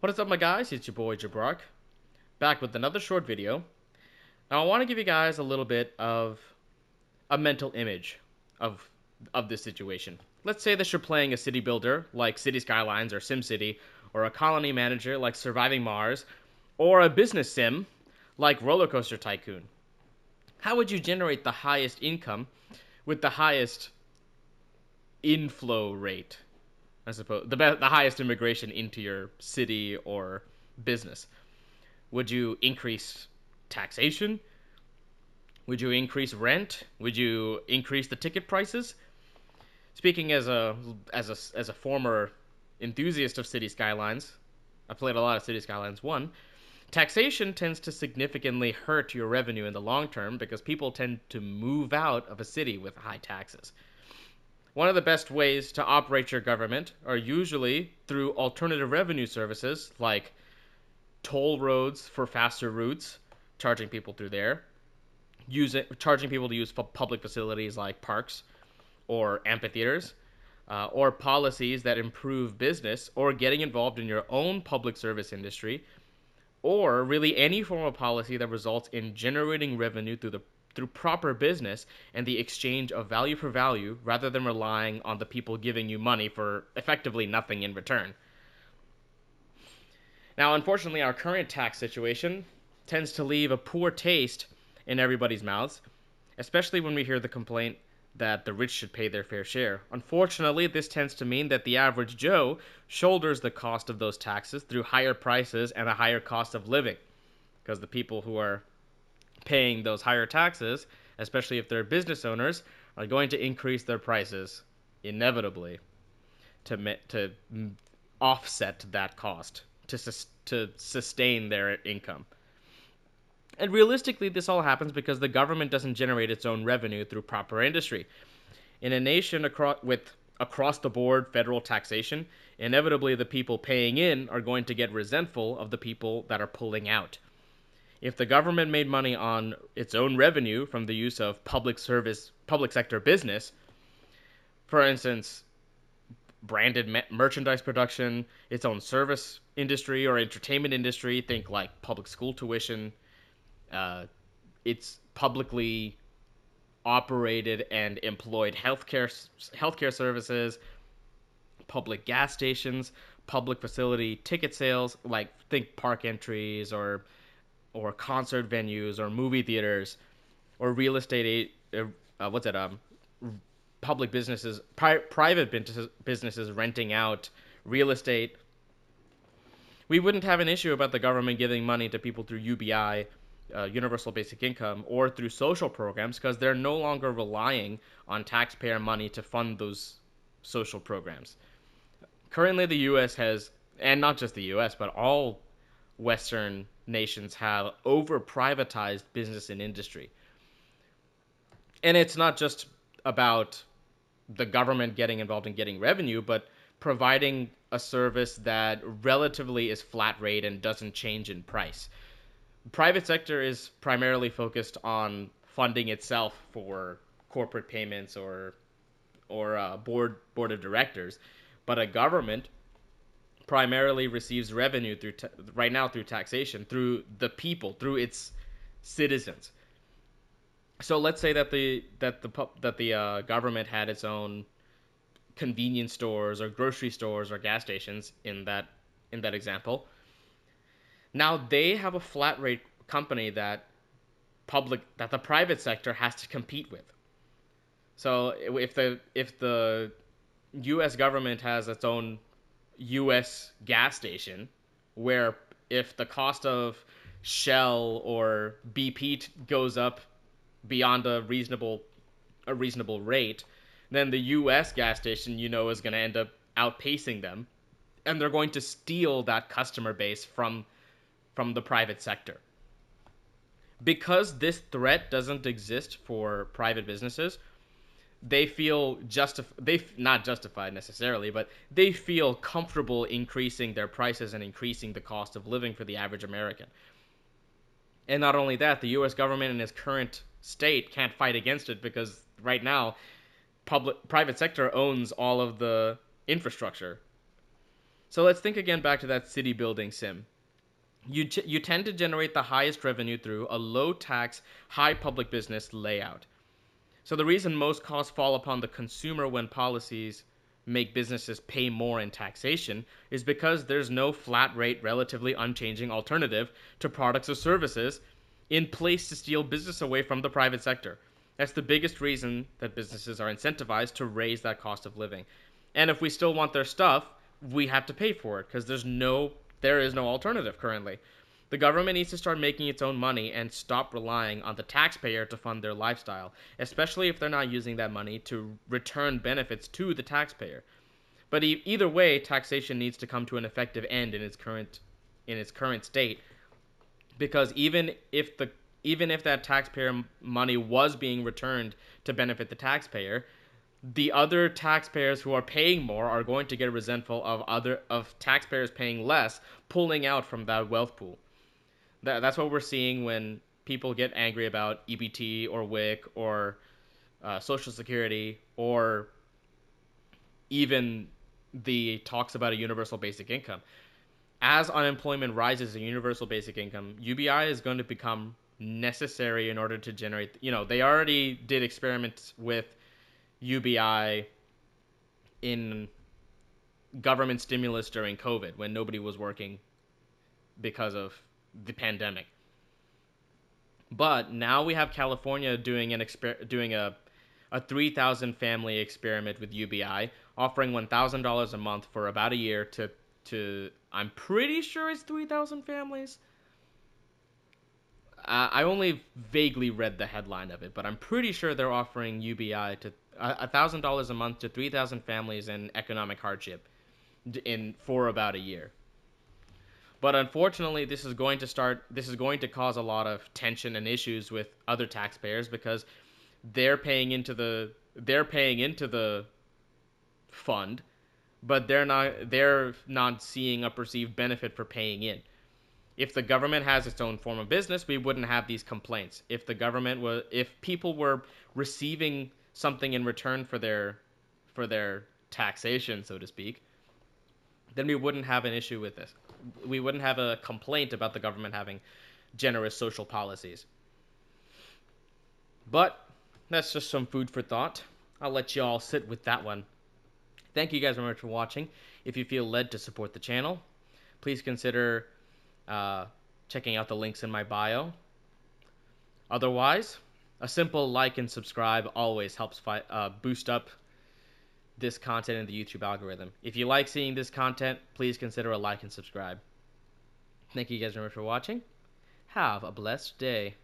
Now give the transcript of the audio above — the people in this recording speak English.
What is up, my guys? It's your boy Jabrak, back with another short video. Now, I want to give you guys a little bit of a mental image of of this situation. Let's say that you're playing a city builder like City Skylines or SimCity, or a colony manager like Surviving Mars, or a business sim like Roller Coaster Tycoon. How would you generate the highest income with the highest inflow rate? I suppose the highest immigration into your city or business. Would you increase taxation? Would you increase rent? Would you increase the ticket prices? Speaking as a former enthusiast of City Skylines, I played a lot of City Skylines 1. Taxation tends to significantly hurt your revenue in the long term because people tend to move out of a city with high taxes. One of the best ways to operate your government are usually through alternative revenue services like toll roads for faster routes, charging people through there, charging people to use public facilities like parks or amphitheaters, or policies that improve business, or getting involved in your own public service industry, or really any form of policy that results in generating revenue through proper business and the exchange of value for value rather than relying on the people giving you money for effectively nothing in return. Now, unfortunately, our current tax situation tends to leave a poor taste in everybody's mouths, especially when we hear the complaint that the rich should pay their fair share. Unfortunately, this tends to mean that the average Joe shoulders the cost of those taxes through higher prices and a higher cost of living, because the people who are paying those higher taxes, especially if they're business owners, are going to increase their prices inevitably to offset that cost to sustain their income. And realistically, this all happens because the government doesn't generate its own revenue through proper industry. In a nation with across the board federal taxation, inevitably the people paying in are going to get resentful of the people that are pulling out. If the government made money on its own revenue from the use of public sector business, for instance, branded merchandise production, its own service industry or entertainment industry, think like public school tuition, uh, it's publicly operated and employed healthcare services, public gas stations, public facility ticket sales, like think park entries or concert venues or movie theaters or real estate. What's it? Public businesses, private businesses renting out real estate. We wouldn't have an issue about the government giving money to people through UBI, universal basic income, or through social programs because they're no longer relying on taxpayer money to fund those social programs. Currently, the U.S. has, and not just the U.S., but all Western nations have over privatized business and industry. And it's not just about the government getting involved in getting revenue, but providing a service that relatively is flat rate and doesn't change in price. Private sector is primarily focused on funding itself for corporate payments or board of directors, but a government primarily receives revenue right now through taxation, through the people, through its citizens. So let's say that the government had its own convenience stores or grocery stores or gas stations in that example. Now they have a flat rate company that the private sector has to compete with. So if the U.S. government has its own U.S. gas station, where if the cost of Shell or BP goes up beyond a reasonable rate, then the U.S. gas station is going to end up outpacing them, and they're going to steal that customer base from the private sector. Because this threat doesn't exist for private businesses, they feel they not justified necessarily, but they feel comfortable increasing their prices and increasing the cost of living for the average American. And not only that, the U.S. government in its current state can't fight against it because right now, private sector owns all of the infrastructure. So let's think again back to that city building sim. You tend to generate the highest revenue through a low tax, high public business layout. So the reason most costs fall upon the consumer when policies make businesses pay more in taxation is because there's no flat rate, relatively unchanging alternative to products or services in place to steal business away from the private sector. That's the biggest reason that businesses are incentivized to raise that cost of living. And if we still want their stuff, we have to pay for it because there is no alternative currently. The government needs to start making its own money and stop relying on the taxpayer to fund their lifestyle, especially if they're not using that money to return benefits to the taxpayer. But either way, taxation needs to come to an effective end in its current state, because even if that taxpayer money was being returned to benefit the taxpayer, the other taxpayers who are paying more are going to get resentful of taxpayers paying less pulling out from that wealth pool. That's what we're seeing when people get angry about EBT or WIC or Social Security, or even the talks about a universal basic income. As unemployment rises in universal basic income, UBI is going to become necessary in order to generate. They already did experiments with UBI in government stimulus during COVID when nobody was working because of the pandemic. But now we have California doing a 3,000 family experiment with UBI, offering $1,000 a month for about a year to I'm pretty sure it's 3,000 families. I only vaguely read the headline of it, but I'm pretty sure they're offering UBI to $1,000 a month to 3,000 families in economic hardship in for about a year. But unfortunately, this is going to cause a lot of tension and issues with other taxpayers because they're paying into the fund, but they're not seeing a perceived benefit for paying in. If the government has its own form of business, we wouldn't have these complaints. If people were receiving something in return for their taxation, so to speak, then we wouldn't have an issue with this. We wouldn't have a complaint about the government having generous social policies. But that's just some food for thought. I'll let you all sit with that one. Thank you guys very much for watching. If you feel led to support the channel, please consider checking out the links in my bio. Otherwise, a simple like and subscribe always helps boost up this content in the YouTube algorithm. If you like seeing this content, please consider a like and subscribe. Thank you guys very much for watching. Have a blessed day.